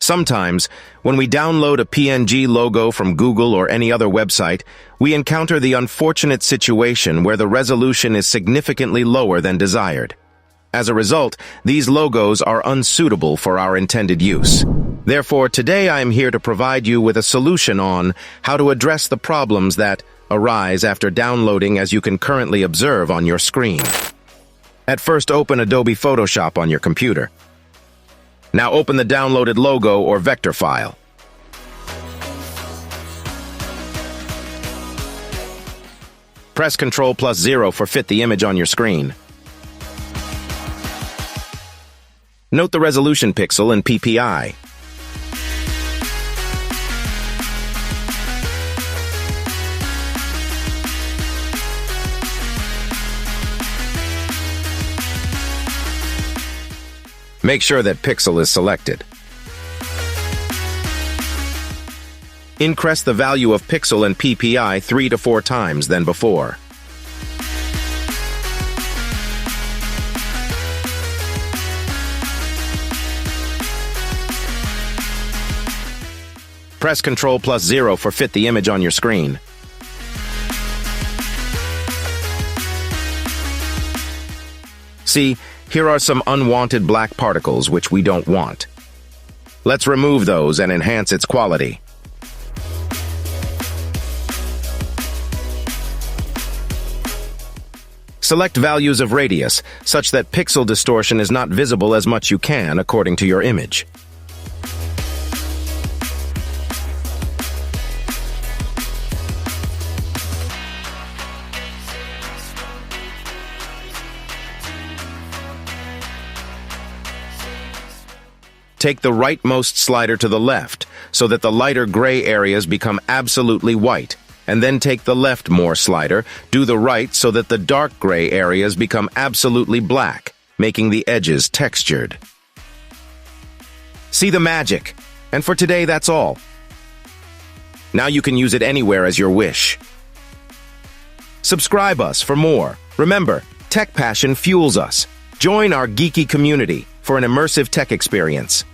Sometimes, when we download a PNG logo from Google or any other website, we encounter the unfortunate situation where the resolution is significantly lower than desired. As a result, these logos are unsuitable for our intended use. Therefore, today I am here to provide you with a solution on how to address the problems that arise after downloading, as you can currently observe on your screen. At first, open Adobe Photoshop on your computer. Now open the downloaded logo or vector file. Press Ctrl+0 for fit the image on your screen. Note the resolution pixel and PPI. Make sure that pixel is selected. Increase the value of pixel and PPI 3 to 4 times than before. Press Ctrl+0 for fit the image on your screen. See, here are some unwanted black particles which we don't want. Let's remove those and enhance its quality. Select values of radius, such that pixel distortion is not visible as much you can according to your image. Take the rightmost slider to the left, so that the lighter gray areas become absolutely white, and then take the leftmost slider, do the right so that the dark gray areas become absolutely black, making the edges textured. See the magic? And for today, that's all. Now you can use it anywhere as your wish. Subscribe us for more. Remember, tech passion fuels us. Join our geeky community for an immersive tech experience.